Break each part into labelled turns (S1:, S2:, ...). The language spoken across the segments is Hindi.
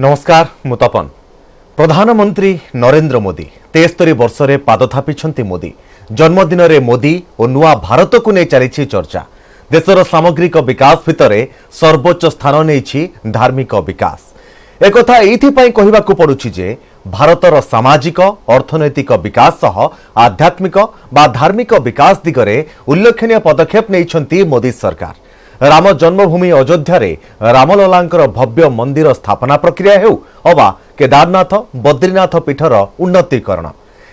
S1: नमस्कार मुतपन। प्रधानमंत्री नरेंद्र मोदी 73 वर्ष रे पाद थापिछंती मोदी। जन्मदिन रे मोदी और नुआ भारत को नहीं चली चर्चा। देशर सामग्रिक विकास भितर सर्वोच्च स्थान नहीं धार्मिक विकास। एक कथा एइथिपाई कहिबाकु पडुछि जे भारतर सामाजिक अर्थनैतिक विकास सह आध्यात्मिक बा धार्मिक विकास दिगरे उल्लेखनीय पदक्षेप नेइछंती मोदी सरकार। राम जन्मभूमि अयोध्या रे रामललांकर भव्य मंदिर स्थापना प्रक्रिया हेउ अबा केदारनाथ बद्रीनाथ पीठर उन्नतीकरण।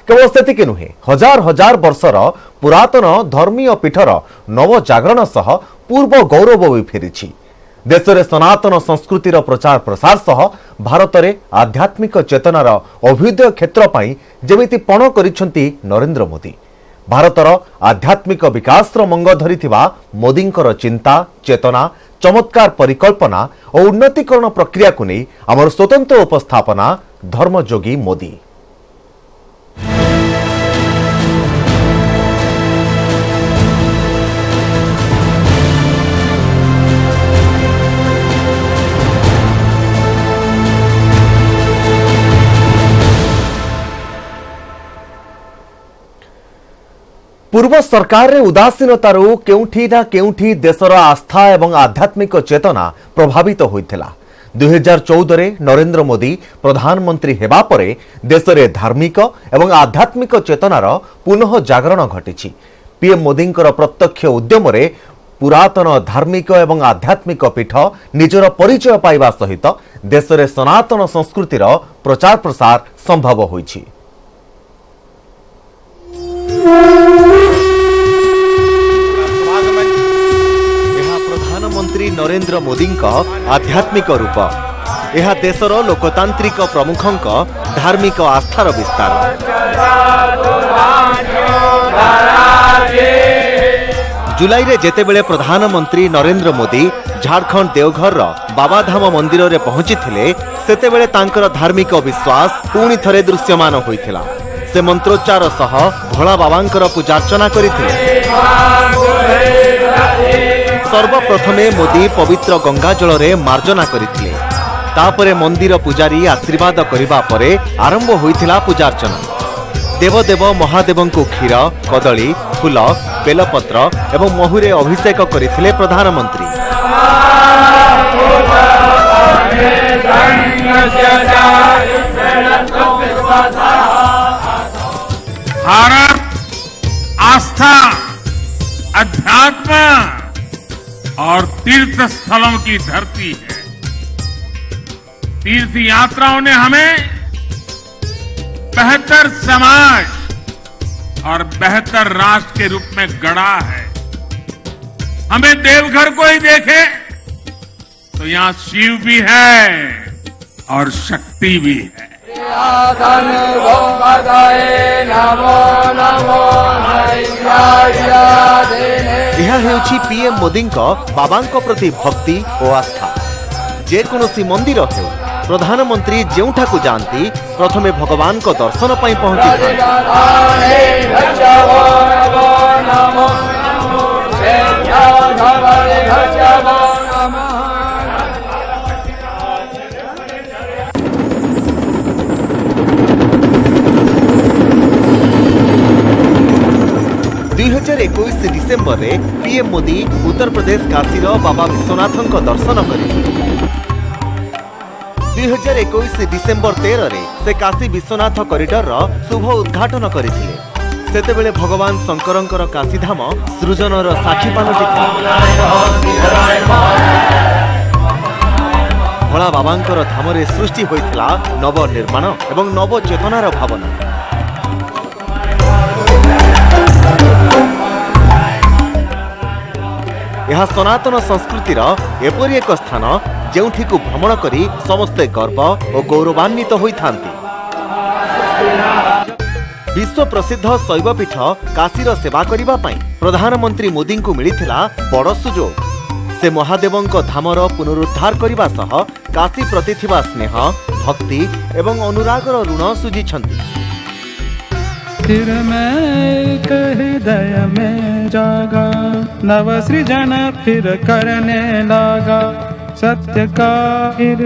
S1: केवल सेतिके नुहे, हजार हजार वर्षर पुरातन धर्मीय पीठर नव जागरण सह पूर्व गौरव भी फेरिछि। देश में सनातन संस्कृतिर प्रचार प्रसार सह भारत में आध्यात्मिक चेतनार अभ्युदय क्षेत्र पाई जेमिति पण करिसेंती नरेंद्र मोदी। भारतर आध्यात्मिक विकास मंग धरिथिबा मोदींकर चिंता चेतना चमत्कार परिकल्पना और उन्नतीकरण प्रक्रिया को नहीं आमर स्वतंत्र उपस्थापना धर्मयोगी मोदी। पूर्व सरकार रे उदासीनतारू केउठी ना केउठी देशर आस्था एवं आध्यात्मिक चेतना प्रभावित होइथिला। 2014 रे नरेंद्र मोदी प्रधानमंत्री हेबा परे देश रे धार्मिक एवं आध्यात्मिक चेतनार पुनः जागरण घटिछि। पीएम मोदींकर प्रत्यक्ष उद्यम रे पुरातन धार्मिक एवं आध्यात्मिक पीठ निजर परिचय पाइबा सहित देश रे सनातन संस्कृतिर प्रचार प्रसार संभव होइछि। प्रधानमंत्री नरेंद्र मोदी आध्यात्मिक रूप यह देशर लोकतांत्रिक प्रमुखों धार्मिक आस्थार विस्तार। जुलाई रे जेतेबेले प्रधानमंत्री नरेंद्र मोदी झारखंड देवघर बाबा धाम मंदिर रे पहुंचीथिले सेतेबेले तांकर धार्मिक विश्वास पुणी थरे दृश्यमान होइथिला। से मंत्रोच्चार सह भोला बाबांकर पूजार्चना करिथिले। सर्वप्रथमे मोदी पवित्र गंगा जल रे मार्जना करिथिले। तापरे मंदिर पुजारी आशीर्वाद करिबा परे आरंभ होइथिला पूजार्चना। देवदेव महादेवंकु क्षीर कदली फूल बेलपत्र एवं महुरे अभिषेक करिथिले प्रधानमंत्री।
S2: भारत आस्था अध्यात्म और तीर्थ स्थलों की धरती है। तीर्थ यात्राओं ने हमें बेहतर समाज और बेहतर राष्ट्र के रूप में गढ़ा है। हमें देवघर को ही देखें तो यहां शिव भी है और शक्ति भी है।
S1: यह हेउछि पीएम मोदी बाबांको प्रति भक्ति और आस्था। जेकोसी मंदिर हेउ प्रधानमंत्री जेउठाकु जानती प्रथमे भगवान को दर्शन पाई पहुंची। 2021 डिसेम्बर रे पीएम मोदी उत्तर प्रदेश काशीर बाबा विश्वनाथन को दर्शन करिले। 2021 डिसेम्बर 13 रे से काशी विश्वनाथ कॉरिडोर शुभ उद्घाटन करथिले। सेतेबेले भगवान शंकरंकर काशीधाम सृजनर साक्षी पालटिथिला। भोला बाबांकर धामरे सृष्टि होइथिला नव निर्माण एवं नव चेतनार भावना। यह सनातन संस्कृतिर एपरी एक स्थान जेउठी को भ्रमण करी समस्ते गर्व और गौरवान्वित होइथांती। विश्व प्रसिद्ध शैवपीठ काशीर सेवा करिबा पई प्रधानमंत्री मोदी को मिलिथिला बड़ सुजोग। से महादेवंक धामर पुनरुद्धार करिबा सह काशी प्रति थिबा स्नेह भक्ति एवं अनुरागर ऋण सुझिछंती।
S3: फिर मैं हृदय में जागा नव सृजन फिर करने लगा सत्य का फिर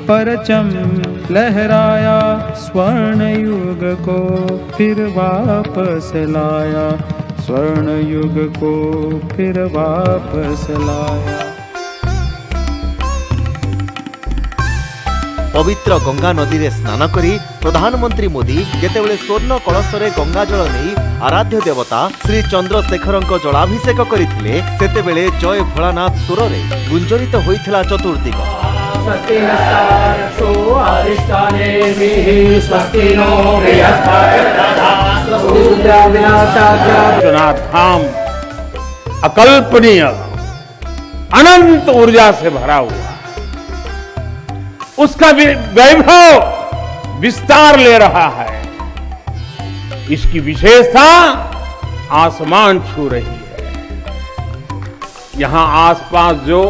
S3: परचम लहराया, स्वर्ण युग को फिर वापस लाया, स्वर्ण युग को फिर वापस लाया।
S1: पवित्र गंगा नदी रे स्नान करी प्रधानमंत्री मोदी जेतेबेले स्वर्ण कलशरे गंगा जल नहीं आराध्य देवता श्री चंद्रशेखरंक जलाभिषेक करिथिले सेतेबेले जय भोलानाथ सुर रे गुंजरित होइथिला चतुर्दिग।
S2: विश्वनाथ धाम अकल्पनीय अनंत ऊर्जा से भरा हुआ, उसका वैभव विस्तार ले रहा है। इसकी विशेषता आसमान छू रही है। यहां आसपास जो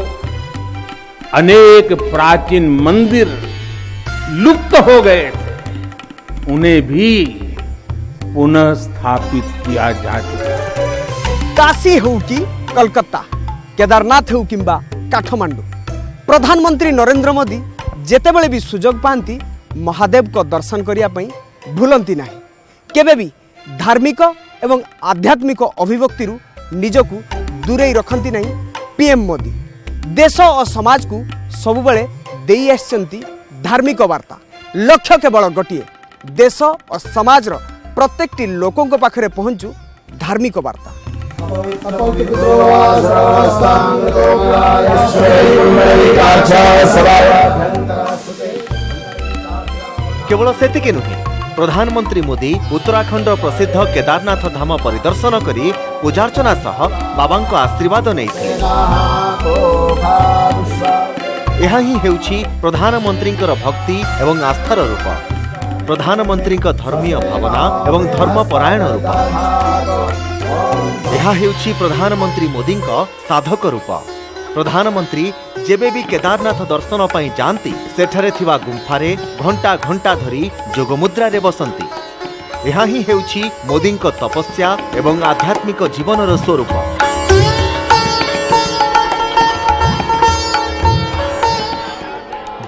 S2: अनेक प्राचीन मंदिर लुप्त हो गए थे, उन्हें भी पुनः स्थापित किया जा चुका है।
S4: काशी हो कि कलकत्ता, केदारनाथ हो किंबा काठमांडू, प्रधानमंत्री नरेंद्र मोदी जेतेबेले भी सुजोग पाती महादेव को दर्शन करने भूलती ना। केबे भी धार्मिक एवं आध्यात्मिक अभिव्यक्ति निजकू दूरे रखती नहीं। पीएम मोदी देश और समाज को सबुबले देई आछंती धार्मिक वार्ता। लक्ष्य केवल गोटे, देश और समाज प्रत्येकटी लोकों पाखरे पहुंचू धार्मिक वार्ता।
S1: केवल सेतिके नुहे, प्रधानमंत्री मोदी उत्तराखंड प्रसिद्ध केदारनाथ धाम परिदर्शन करी पूजार्चना सह बाबांको आशीर्वाद नैथिले। यह ही हेउछि प्रधानमंत्रींकर भक्ति एवं आस्थार रूप, प्रधानमंत्रींक धर्मीय भावना एवं धर्मपरायण रूप। यह हेउछि प्रधानमंत्री मोदींक साधक रूप। प्रधानमंत्री जेबे भी केदारनाथ दर्शन पाई जाती सेठारे थिबा गुंफारे घंटा घंटा धरी जोगमुद्रा रे बसंती। यह ही हेउछि मोदींक तपस्या एवं आध्यात्मिक जीवनर स्वरूप।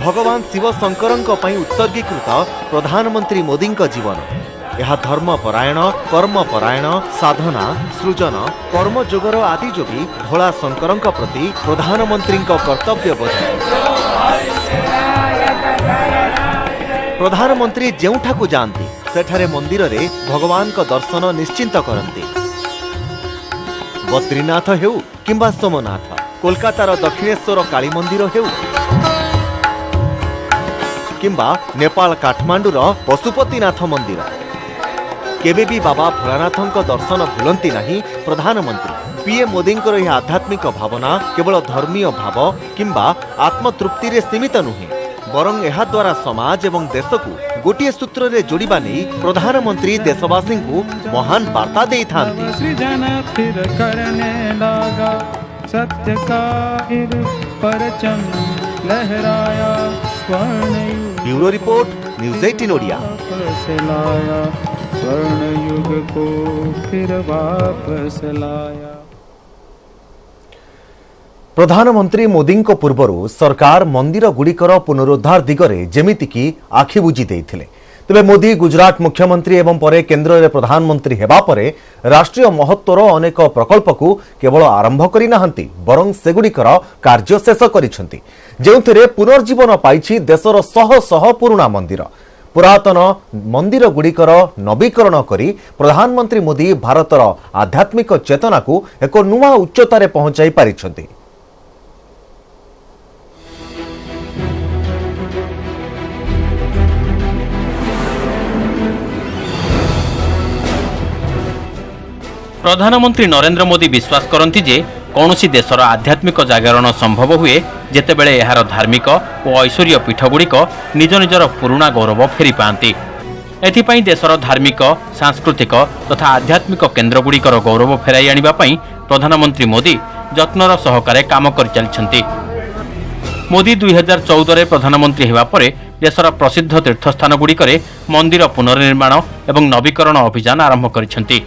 S1: भगवान शिव शंकरंक पई उत्सर्गीकृत प्रधानमंत्री मोदींक जीवन, यह धर्मपरायण, कर्मपरायण, साधना, सृजन, कर्मयोगर आदि जोगी भोला शंकरंक प्रति प्रधानमंत्रींक कर्तव्यबोध। प्रधानमंत्री जेउठाकू जाती सेठारे मंदिर रे भगवान का दर्शन निश्चिंत करती। बद्रीनाथ हेउ किंबा सोमनाथ, कोलकातार दक्षिणेश्वर काली मंदिर हेउ किंबा नेपाल काठमांडूर पशुपतिनाथ मंदिर, केबे भी बाबा भोलानाथंक दर्शन भूलती नहीं प्रधानमंत्री। पीएम मोदींकर यह आध्यात्मिक भावना केवल धर्मीय भाव किंबा आत्मतृप्ति रे सीमित नुहे, बरं यह द्वारा समाज एवं देश को गोटे सूत्र रे जोड़िबा नहीं प्रधानमंत्री देशवासी को महान वार्ता देई थांती।
S3: सृजन फिर करने लगा, सत्य का फिर परचम लहराया, स्वर्ण
S1: ब्यूरो रिपोर्ट, न्यूज 18 ओडिया।
S3: लाया, स्वर्ण युग को फिर वापस लाया।
S1: प्रधानमंत्री मोदी पूर्व सरकार मंदिर गुड़िकर पुनरुद्धार दिगरे जेमितिकी आखि बुझी देइथिले। तेबे मोदी गुजरात मुख्यमंत्री एवं परे केंद्र में प्रधानमंत्री हेबा परे राष्ट्रीय महत्वर अनेक प्रकल्प को केवल आरंभ करि नाहंती, बरं सेगुड़िकर कार्य शेष करिसेंती, जेउथिरे पुनर्जीवन पाइछि देशर शह शह पुराना मंदिर। पुरातन मंदिर गुड़िकर नवीकरण करी प्रधानमंत्री मोदी भारतर आध्यात्मिक चेतना को एक नुआ उच्चतारे पहुंचाई पारिछंती।
S5: प्रधानमंत्री नरेंद्र मोदी विश्वास करती जे कौनसी देशर आध्यात्मिक जागरण संभव हुए जेतेबेले एहार धार्मिक और ऐश्वर्य पीठगुड़िक निज निजर पुराणा गौरव फेरी पाती। एथिपाई देशर धार्मिक, सांस्कृतिक तथा आध्यात्मिक केन्द्रगुड़िकर गौरव फेराई आनिबा पई प्रधानमंत्री मोदी यत्नर सहकारे काम कर चलिछंती। मोदी 2014 रे प्रधानमंत्री हेबा परे देशर प्रसिद्ध तीर्थस्थानगुड़िकरे मंदिर पुनर्निर्माण एवं नवीकरण अभियान आरंभ करिछंती।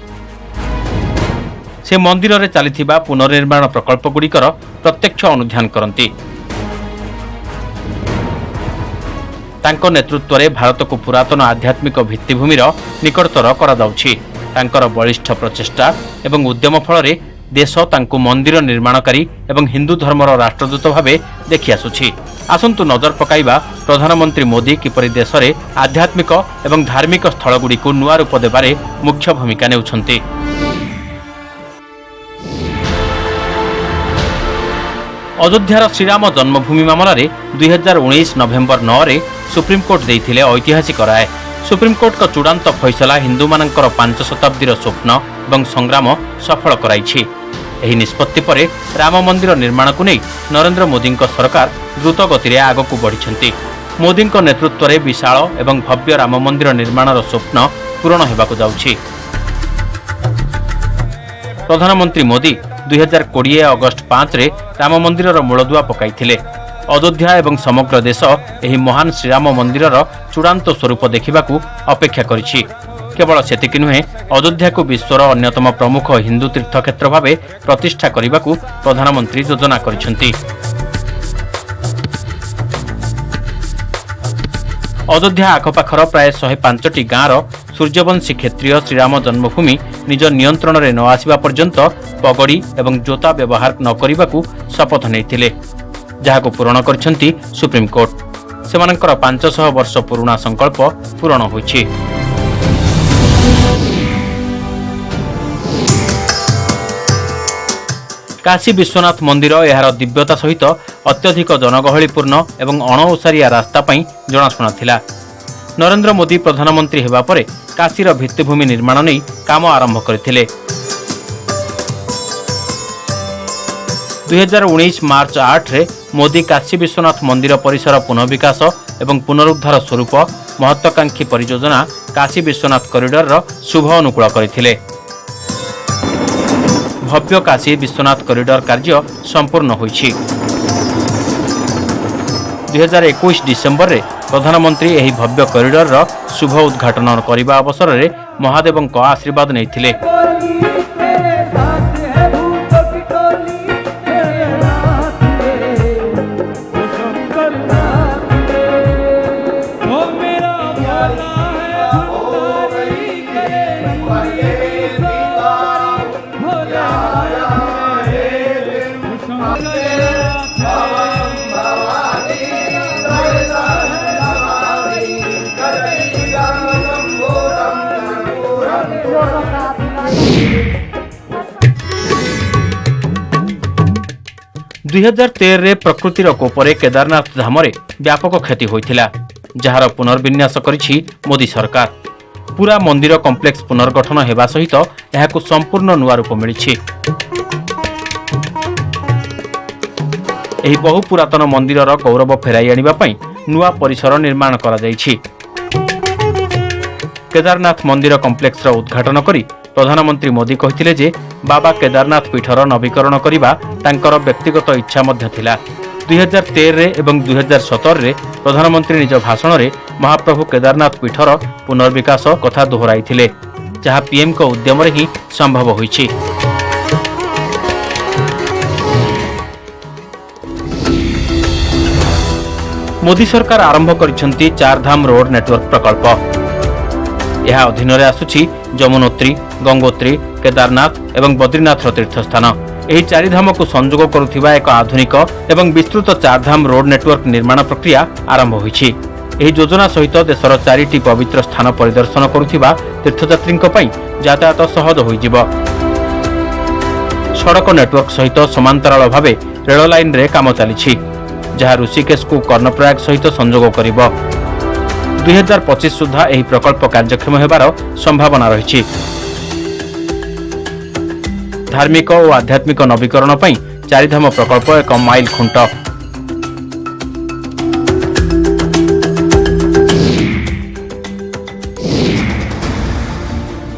S5: से मंदिर रे चलिथिबा पुनर्निर्माण प्रकल्पगुड़िकर प्रत्यक्ष अनुध्यान करती। तांको नेतृत्व भारत को पुरातन आध्यात्मिक भित्तिभूमिर निकटतर कराଯାଉଛି। तांकर बलिष्ठ प्रचेष्टा एवं उद्यम फल देश तांको मंदिर निर्माणकारी एवं हिंदू धर्मर राष्ट्रदूत भावे देखि आसुछि। आसंतु नजर पकाइबा प्रधानमंत्री मोदी किपरि देश में आध्यात्मिक एवं धार्मिक स्थलगुड़ी को नुआ रूप देबारे मुख्य भूमिका नेउछन्ति। अयोध्यार श्रीराम जन्मभूमि मामला 2019 नवेम्बर 9 रे सुप्रीमकोर्ट देइथिले ऐतिहासिक राय। सुप्रीमकोर्ट का चूड़ांत फैसला हिंदू मानकर 5 शताब्दीर स्वप्न एवं संग्राम सफल कराइछि। एही निष्पत्ति परे राम मंदिर निर्माण को नहीं नरेंद्र मोदी सरकार द्रुत गति आगक बढ़िछन्ति। मोदी नेतृत्व में विशाल एवं भव्य राम मंदिर निर्माणर स्वप्न पूरण हेबाकु जाउछि। प्रधानमंत्री मोदी 2020 अगस्ट 5 रे राम मंदिरर मूलदुआ पकाइथिले। अयोध्या एवं समग्र देश एही महान श्रीराम मंदिरर चूड़ांत स्वरूप देखिबाकू अपेक्षा करिछि। केवल सेतिक नुहे अयोध्या को विश्वर अन्यतम प्रमुख हिंदू तीर्थक्षेत्र भावे प्रतिष्ठा करने प्रधानमंत्री योजना करिसेंति। अयोध्या आखपाखर प्राय 105टी गाँवर सूर्यवंशी क्षेत्रीय श्रीराम जन्मभूमि निज नियंत्रण में न आसिबा पर्यंत पगड़ी एवं जोता व्यवहार न करने शपथ नहीं जहाको पूरण करिसेंति सुप्रीमकोर्ट। सेमानंकर 500 वर्ष पुराना संकल्प पूरण होइछि। काशी विश्वनाथ मंदिर यार दिव्यता सहित अत्यधिक जनगहलीपूर्ण एवं अणओसारिया रास्ता पाई जनाशुना थिला। नरेंद्र मोदी प्रधानमंत्री हेबा परे काशीर भित्तिभूमि निर्माण नहीं काम आरंभ करथिले। 2019 मार्च 8 रे मोदी काशी विश्वनाथ मंदिर परिसर पुनर्विकास एवं पुनरुद्धार स्वरूप महत्वाकांक्षी परियोजना काशी विश्वनाथ कॉरिडोर शुभ अनुकूल करथिले। भव्य काशी विश्वनाथ कॉरिडोर कार्य संपूर्ण होइछि। 2021 डिसेम्बर रे प्रधानमंत्री एही भव्य कॉरिडोर शुभ उद्घाटन करने अवसर में महादेव आशीर्वाद नहीं। दुई 2013 प्रकृतिर कोपरे केदारनाथ धाम व्यापक क्षति होइथिला, जार पुनर्विन्यास करिछि मोदी सरकार। पूरा मंदिर कम्प्लेक्स पुनर्गठन हेबा सहित एहाकु संपूर्ण नुआ रूप मिलिछि। एही बहु पुरातन मंदिरर गौरव फेराई आनिबा पई नुआ परिसर निर्माण करा जाइछि। केदारनाथ मंदिर कम्प्लेक्सर उद्घाटन करी प्रधानमंत्री मोदी कहिथिले जे बाबा केदारनाथ पीठर नवीकरण करिबा तांकर व्यक्तिगत इच्छा मध्य थिला। 2013 एवं 2017 रे प्रधानमंत्री निज भाषण रे महाप्रभु केदारनाथ पीठर पुनर्विकास कथा दोहराइथिले, जहा पीएम को उद्यम रे ही संभव होइछि। मोदी सरकार आरंभ करिसेंति चारधाम रोड नेटवर्क प्रकल्प। यह अधीन रे आसुछि यमुनोत्री, गंगोत्री, केदारनाथ एवं बद्रीनाथ तीर्थस्थान। एही चारिधाम को संजोग करुथिबा एक आधुनिक एवं विस्तृत चारधाम रोड नेटवर्क निर्माण प्रक्रिया आरंभ होइछि। एही योजना सहित देशर 4टी पवित्र स्थान परिदर्शन करुथिबा तीर्थयात्रींक पई यातायात सहज होइजिबो। सड़क नेटवर्क सहित समांतराल भावे रेल लाइन रे काम चलिछि, जहा ऋषिकेश को कर्णप्रयाग सहित संजोग करिबो। 2025 सुधा एही प्रकल्प कार्यक्षम हेबार संभावना रहिछि। धार्मिक और आध्यात्मिक नवीकरण पई चारिधाम प्रकल्प एक माइल खुंट।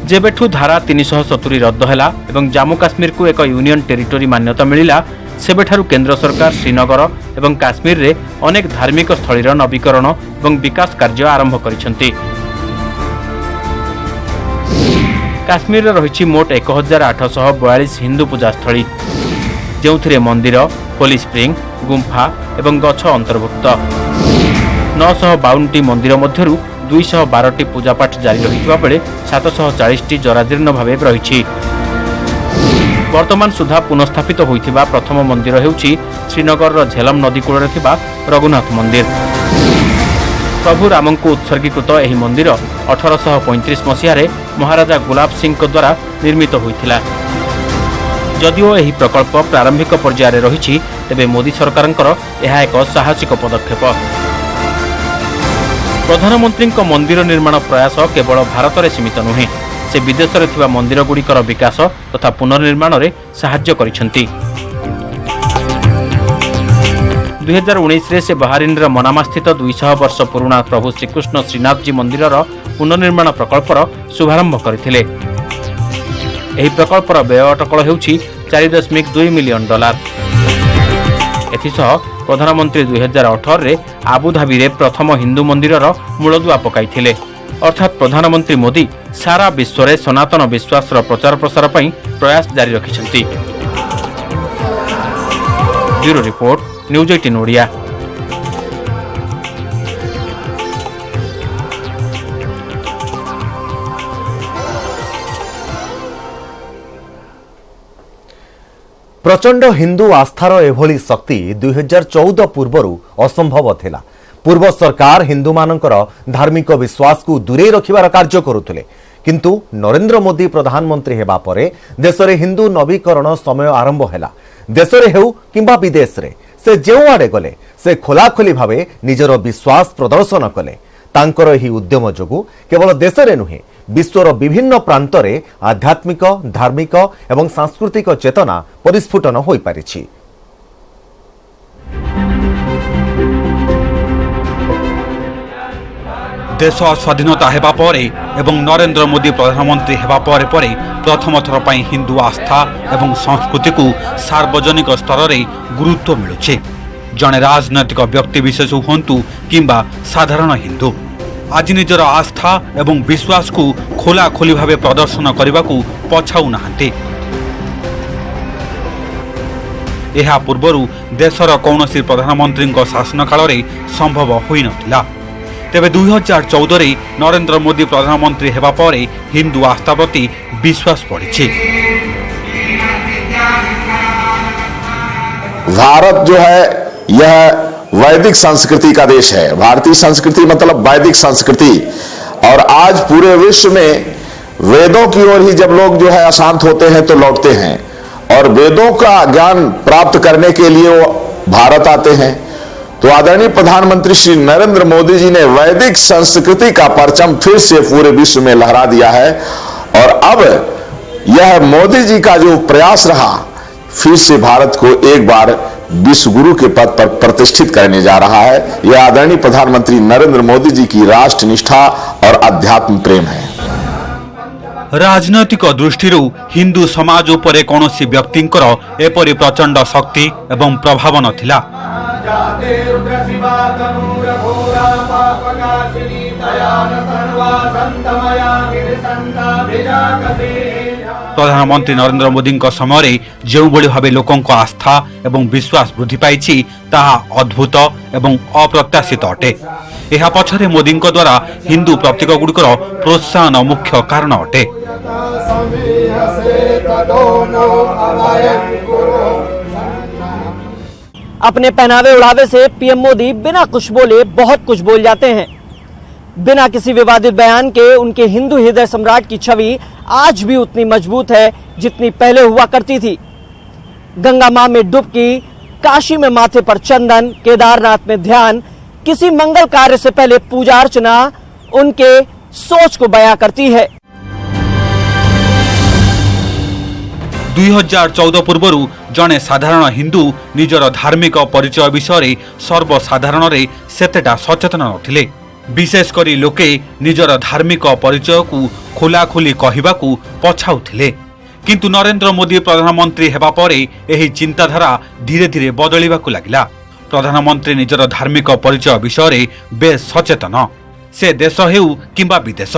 S5: जेबेठू धारा 370 रद्द हैला एवं जम्मू काश्मीर को एक यूनियन टेरिटोरी मान्यता मिलिला, सेबेठारु केंद्र सरकार श्रीनगर एवं काश्मीर रे अनेक धार्मिक स्थलीर नवीकरण एवं विकास कार्य आरंभ करिसेंति। काश्मीर रे रहिछि मोट 1842 हिंदू पूजा स्थली, जेउथिरे मंदिर, होली स्प्रिंग, गुंफा एवं गछ अंतर्भुक्त। 952ଟି ମନ୍ଦିର ମଧ୍ୟରୁ 212ଟି ପୂଜାପାଠ ଜାରି ରହିଥିବା ବେଳେ 740ଟି ଜରାଜୀର୍ଣ୍ଣ ଭାବେ ରହିଛି। ବର୍ତ୍ତମାନ ସୁଦ୍ଧା ପୁନଃସ୍ଥାପିତ ହୋଇଥିବା ପ୍ରଥମ ମନ୍ଦିର ହେଉଛି ଶ୍ରୀନଗରର ଝେଲମ ନଦୀ କୂଳରେ ଥିବା ରଘୁନାଥ ମନ୍ଦିର। ପ୍ରଭୁ ରାମଙ୍କୁ ଉତ୍ସର୍ଗୀକୃତ ଏହି ମନ୍ଦିର 1835 ମସିହାରେ ମହାରାଜା ଗୁଲାବ ସିଂଙ୍କ ଦ୍ୱାରା ନିର୍ମିତ ହୋଇଥିଲା। ଯଦିଓ ଏହି ପ୍ରକଳ୍ପ ପ୍ରାରମ୍ଭିକ ପର୍ଯ୍ୟାୟରେ ରହିଛି, ତେବେ ମୋଦି ସରକାରଙ୍କର ଏହା ଏକ ସାହସିକ ପଦକ୍ଷେପ। ପ୍ରଧାନମନ୍ତ୍ରୀଙ୍କ ମନ୍ଦିର ନିର୍ମାଣ ପ୍ରୟାସ କେବଳ ଭାରତରେ ସୀମିତ ନୁହେଁ, ସେ ବିଦେଶରେ ଥିବା ମନ୍ଦିରଗୁଡ଼ିକର ବିକାଶ ତଥା ପୁନର୍ନିର୍ମାଣରେ ସାହାଯ୍ୟ କରିଛନ୍ତି। 2019ରେ ସେ ବାହାରିନ୍ର ମନାମାସ୍ଥିତ 200 ବର୍ଷ ପୁରୁଣା ପ୍ରଭୁ ଶ୍ରୀକୃଷ୍ଣ ଶ୍ରୀନାଥଜୀ ମନ୍ଦିରର ପୁନର୍ନିର୍ମାଣ ପ୍ରକଳ୍ପର ଶୁଭାରମ୍ଭ କରିଥିଲେ। ଏହି ପ୍ରକଳ୍ପର ବ୍ୟୟ ଅଟକଳ ହେଉଛି $4.2 ମିଲିୟନ। ଏଥିସହ ପ୍ରଧାନମନ୍ତ୍ରୀ 2018ରେ ଆବୁଧାବିରେ ପ୍ରଥମ ହିନ୍ଦୁ ମନ୍ଦିରର ମୂଳଦୁଆ ପକାଇଥିଲେ। ଅର୍ଥାତ୍ ପ୍ରଧାନମନ୍ତ୍ରୀ ମୋଦି ସାରା ବିଶ୍ୱରେ ସନାତନ ବିଶ୍ୱାସର ପ୍ରଚାର ପ୍ରସାର ପାଇଁ ପ୍ରୟାସ ଜାରି ରଖିଛନ୍ତି। Bureau report, news 18 Odia.
S1: प्रचंड हिंदू आस्थार एभली शक्ति 2014 पूर्व असंभव थिला। पूर्व सरकार हिंदू मानकर धार्मिक विश्वास को दूरे रखिबार कार्य करुथिले, किंतु नरेंद्र मोदी प्रधानमंत्री हेबा परे देशरे हिंदू नवीकरण समय आरंभ हैला। देशरे हेउ किंबा विदेश रे से जेउ आडे गले से खोलाखोली भावे निजर विश्वास प्रदर्शन कले। तांकर एही उद्यम जोगु केवल देशरे नुहे, विश्वर विभिन्न प्रांतरे आध्यात्मिक, धार्मिक एवं सांस्कृतिक चेतना परिस्फुटन होई पारिछि।
S6: देश स्वाधीनता हेबा परे एवं नरेंद्र मोदी प्रधानमंत्री हेबा परे परे प्रथम थर पई हिंदू आस्था एवं संस्कृति को सार्वजनिक स्तर रे गुरुत्व मिलुछि। जने राजनैतिक व्यक्ति विशेष हुंतु किंबा साधारण हिंदू आज निजर आस्था एवं विश्वास को खोला खोली भावे प्रदर्शन करने को पछाऊ नाहंती। एहा पूर्वरु देशर कौनसी प्रधानमंत्री शासन काल रे संभव होई नथिला। तेबे 2014 रे नरेंद्र मोदी प्रधानमंत्री हेबा परे हिंदू आस्था प्रति विश्वास बढ़िछि।
S7: भारत जो है यह वैदिक संस्कृति का देश है। भारतीय संस्कृति मतलब वैदिक संस्कृति, और आज पूरे विश्व में वेदों की ओर ही जब लोग जो है अशांत होते हैं तो लौटते हैं, और वेदों का ज्ञान प्राप्त करने के लिए वो भारत आते हैं। तो आदरणीय प्रधानमंत्री श्री नरेंद्र मोदी जी ने वैदिक संस्कृति का परचम फिर से पूरे विश्व में लहरा दिया है, और अब यह मोदी जी का जो प्रयास रहा फिर से भारत को एक बार विश्व गुरु के पद पर प्रतिष्ठित करने जा रहा है। यह आदरणीय प्रधानमंत्री नरेंद्र मोदी जी की राष्ट्र निष्ठा और अध्यात्म प्रेम है।
S6: राजनैतिक दृष्टि हिंदू समाज उपरे कौनसी व्यक्तिंकर एपरि प्रचंड शक्ति एवं प्रभाव नथिला। प्रधानमंत्री नरेंद्र मोदी समय जो भाव लोकों आस्था एवं विश्वास वृद्धि पाई ताहा अद्भुत एवं अप्रत्याशित अटे। यह पछरे मोदी द्वारा हिंदू प्रतीक गुड़िकर प्रोत्साहन मुख्य कारण अटे।
S8: अपने पहनावे उड़ावे से पीएम मोदी बिना कुछ बोले बहुत कुछ बोल जाते हैं। बिना किसी विवादित बयान के उनके हिंदू हृदय सम्राट की छवि आज भी उतनी मजबूत है जितनी पहले हुआ करती थी। गंगा मां में डुबकी, काशी में माथे पर चंदन, केदारनाथ में ध्यान, किसी मंगल कार्य से पहले पूजा अर्चना उनके सोच को बयां करती है।
S6: 2014 पूर्व जड़े साधारण हिंदू निजर धार्मिक परिचय विषय सर्वसाधारण सेतेटा सचेतन नथिले। विशेषकर लोके निजर धार्मिक परिचय को खोलाखोली कहवाकू पछाउथिले, किंतु नरेंद्र मोदी प्रधानमंत्री हेबा परे एही चिंताधारा धीरे धीरे बदलिबाकू लागिला। प्रधानमंत्री निजर धार्मिक परिचय विषय बेस सचेतन। से देश हेउ किंबा विदेश,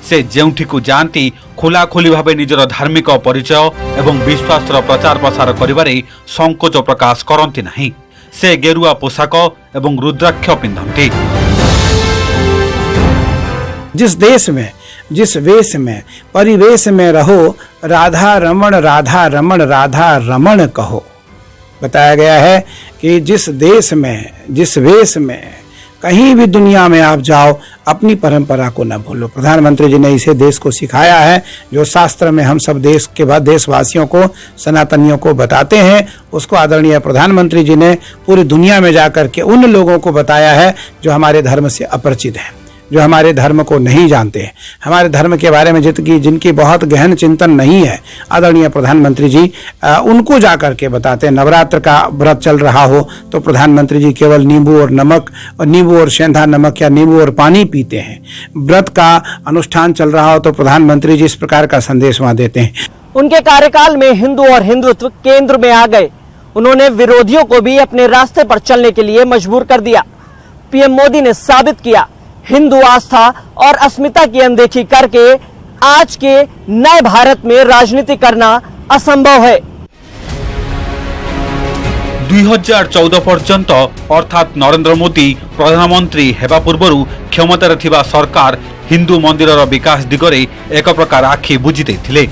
S6: से जेउठिकू जाती खोलाखोली भावे निजर धार्मिक परिचय एवं विश्वास प्रचार प्रसार करिबारे संकोच प्रकाश करती नहीं। से गेरुआ पोशाक एवं रुद्राक्ष पिंधती।
S9: जिस देश में, जिस वेश में, परिवेश में रहो, राधा रमण राधा रमण राधा रमण कहो। बताया गया है कि जिस देश में, जिस वेश में, कहीं भी दुनिया में आप जाओ, अपनी परंपरा को न भूलो। प्रधानमंत्री जी ने इसे देश को सिखाया है, जो शास्त्र में हम सब देश के बाद देशवासियों को, सनातनियों को बताते हैं, उसको आदरणीय प्रधानमंत्री जी ने पूरी दुनिया में जाकर के उन लोगों को बताया है जो हमारे धर्म से अपरिचित हैं, जो हमारे धर्म को नहीं जानते हैं, हमारे धर्म के बारे में जिनकी बहुत गहन चिंतन नहीं है, आदरणीय प्रधानमंत्री जी उनको जाकर के बताते हैं। नवरात्र का व्रत चल रहा हो तो प्रधानमंत्री जी केवल नींबू और नमक, और नींबू और सेंधा नमक या नींबू और पानी पीते हैं। व्रत का अनुष्ठान चल रहा हो तो प्रधानमंत्री जी इस प्रकार का संदेश वहां देते हैं।
S8: उनके कार्यकाल में हिंदू और हिंदुत्व केंद्र में आ गए। उन्होंने विरोधियों को भी अपने रास्ते पर चलने के लिए मजबूर कर दिया। पीएम मोदी ने साबित किया, हिंदू आस्था और अस्मिता की अनदेखी करके आज के नए भारत में राजनीति करना असंभव है।
S6: 2014 पर्यंत अर्थात नरेंद्र मोदी प्रधानमंत्री हेबा पूर्वरु क्षमतार थिबा सरकार हिंदू मंदिरर विकास दिगरे एक प्रकार आखि बुझी देथिले।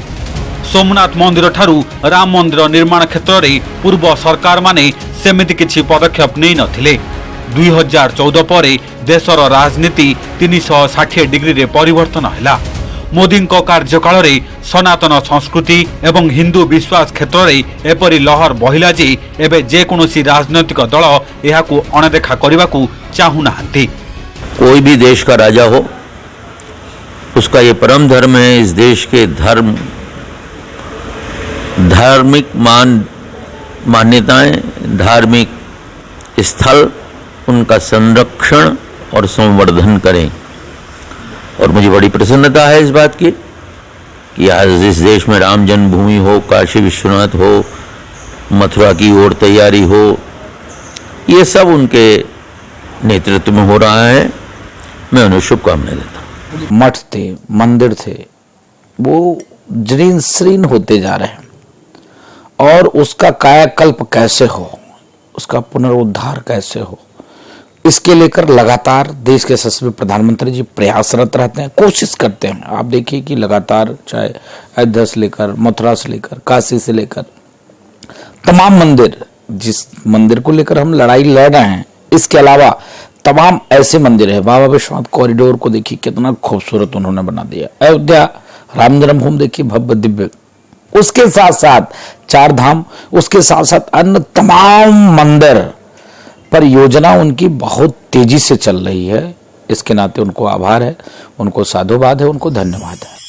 S6: सोमनाथ मंदिर ठारू राम मंदिर निर्माण क्षेत्र में पूर्व सरकार माने सेमिति किछि पदक्षेप नै नथिले। 2014 पर देशर राजनीति 360 डिग्री रे परिवर्तन हैला। मोदी कार्यकाल रे सनातन संस्कृति एवं हिंदू विश्वास क्षेत्र में एपरी लहर बहिला जे एबे जेकोसी राजनैतिक दल एहाकू अणदेखा करबाकू चाहू नाहंती।
S10: कोई भी देश का राजा हो, उसका ये परम धर्म है, इस देश के धार्मिक मान्यताएं, धार्मिक स्थल, उनका संरक्षण और संवर्धन करें। और मुझे बड़ी प्रसन्नता है इस बात की कि आज इस देश में राम जन्मभूमि हो, काशी विश्वनाथ हो, मथुरा की ओर तैयारी हो, ये सब उनके नेतृत्व में हो रहा है। मैं उन्हें शुभकामनाएं देता हूँ।
S11: मठ थे, मंदिर थे, वो जीर्ण शीर्ण होते जा रहे हैं और उसका कायाकल्प कैसे हो, उसका पुनरुद्धार कैसे हो, इसके लेकर लगातार देश के यशस्वी प्रधानमंत्री जी प्रयासरत रहते हैं, कोशिश करते हैं। आप देखिए कि लगातार चाहे अयोध्या से लेकर, मथुरा से लेकर, काशी से लेकर तमाम मंदिर, जिस मंदिर को लेकर हम लड़ाई लड़ रहे हैं, इसके अलावा तमाम ऐसे मंदिर है। बाबा विश्वनाथ कॉरिडोर को देखिए कितना खूबसूरत उन्होंने बना दिया। अयोध्या राम जन्मभूमि देखिए भव्य दिव्य, उसके साथ साथ चार धाम, उसके साथ साथ अन्य तमाम मंदिर पर योजना उनकी बहुत तेजी से चल रही है। इसके नाते उनको आभार है, उनको साधुवाद है, उनको धन्यवाद है।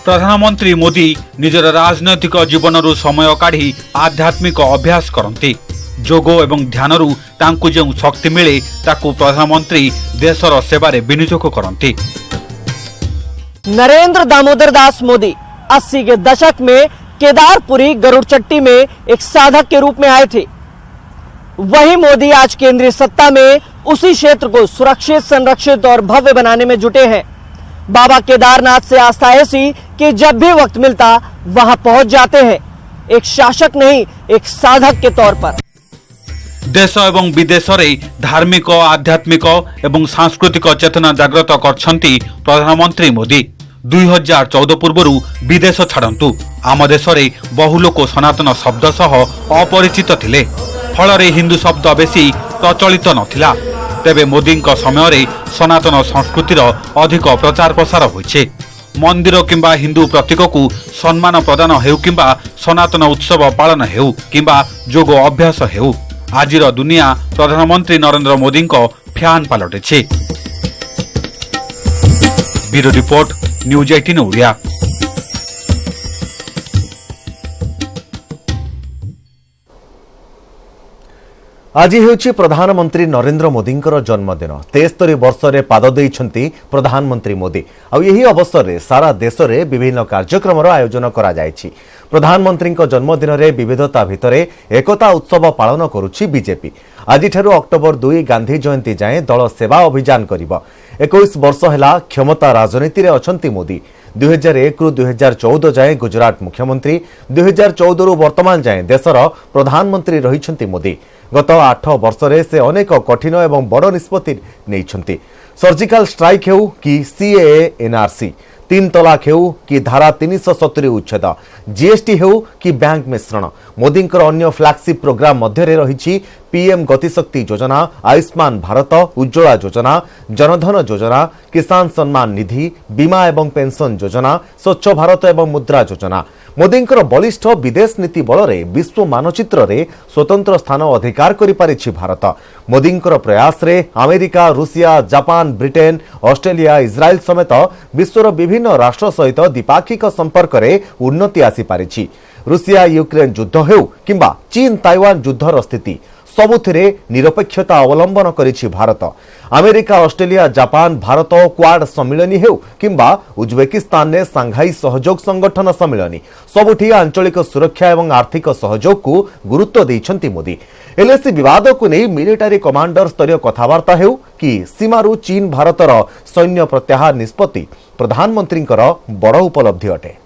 S6: प्रधानमंत्री मोदी निजर राजनैतिक जीवनरू समय काढ़ी आध्यात्मिक अभ्यास करती। जोग एवं ध्यानरू तांकु जो शक्ति मिले ताकू प्रधानमंत्री देशर सेवारे विनियोग करती।
S8: नरेंद्र दामोदर दास मोदी 80 के दशक में केदारपुरी गरुड़चट्टी में एक साधक के रूप में आए थे। वही मोदी आज केंद्रीय सत्ता में उसी क्षेत्र को सुरक्षित, संरक्षित और भव्य बनाने में जुटे हैं। बाबा केदारनाथ से आस्था ऐसी कि जब भी वक्त मिलता वहां पहुंच जाते हैं, एक शासक नहीं, एक साधक के तौर पर।
S6: देश एवं विदेश रे धार्मिक, आध्यात्मिक एवं सांस्कृतिक चेतना जागृत करछंती प्रधानमंत्री मोदी। 2014 पूर्वरु विदेश छाड़ंतु आम देश रे बहु लोक सनातन शब्द सह अपरिचित थिले, फल हिंदू शब्द बेसी प्रचलित नथिला। तेबे मोदी समय रे सनातन संस्कृतिर अधिक प्रचार प्रसार होइछे। मंदिर किंबा हिंदू प्रतीक को सम्मान प्रदान हेउ किंबा सनातन उत्सव पालन हेउ किंबा जोग अभ्यास हेउ, आजिर दुनिया प्रधानमंत्री नरेंद्र मोदी को फैन पलटिछे। Bureau report, news 18 Odia.
S1: आज हेउछि प्रधानमंत्री नरेंद्र मोदींकर जन्मदिन। 73 वर्ष रे पाद देइछंती प्रधानमंत्री मोदी। आ यही अवसर रे सारा देश रे विभिन्न कार्यक्रम आयोजन करा जायछि। प्रधानमंत्री जन्मदिन रे विविधता भितरे एकता उत्सव पालन करुछि बीजेपी। आज अक्टोबर 2 गांधी जयंती जाए दल सेवा अभियान करिब। 21 वर्ष हैला क्षमता राजनीति रे अछंती मोदी। 2001 रु 2014 जाए गुजरात मुख्यमंत्री, 2014 रु वर्तमान जाए देशर प्रधानमंत्री रहिछंती मोदी। गत 8 वर्षरे से अनेक कठिन एवं बड़ निष्पत्ति नेइछंती। सर्जिकल स्ट्राइक हेउ कि सीएए एनआरसी, 3 तलाक हेउ कि धारा 370 उच्छेद, जीएसटी हेउ कि बैंक मिश्रण, मोदींकर अन्य फ्लैगशिप प्रोग्राम मध्य रही पीएम गतिशक्ति योजना, आयुष्मान भारत, उज्ज्वला योजना, जनधन योजना, किसान सम्मान निधि, बीमा एवं पेंशन योजना, स्वच्छ भारत एवं मुद्रा योजना। मोदींकर बलिष्ठ विदेश नीति बल विश्व मानचित्र रे स्वतंत्र स्थान अधिकार करि पारिछि भारत। मोदींकर प्रयास रे America, Russia, Japan, Britain, Australia, Israel समेत विश्वर विभिन्न राष्ट्र सहित द्विपाक्षिक संपर्क रे उन्नति आसी पारिछि। रूसिया यूक्रेन युद्ध हेउ किंबा चीन ताइवान युद्धर स्थिति सबुथिरे निरपेक्षता अवलंबन करिछि Bharat. America, Australia, Japan, Bharat Quad सम्मिलनी हेउ किंबा उज्बेकिस्तान ने सांघाई सहयोग संगठन सम्मिलनी, सबुठी आंचलिक सुरक्षा एवं आर्थिक सहयोग को गुरुत्व दैछंती मोदी। एलएसी विवाद को नहीं मिलिटारी कमांडर स्तरीय कथबार्ता हेउ कि सीमारू चीन भारतर सैन्य प्रत्याहार निष्पत्ति प्रधानमंत्री बड़ उपलब्धि अटे।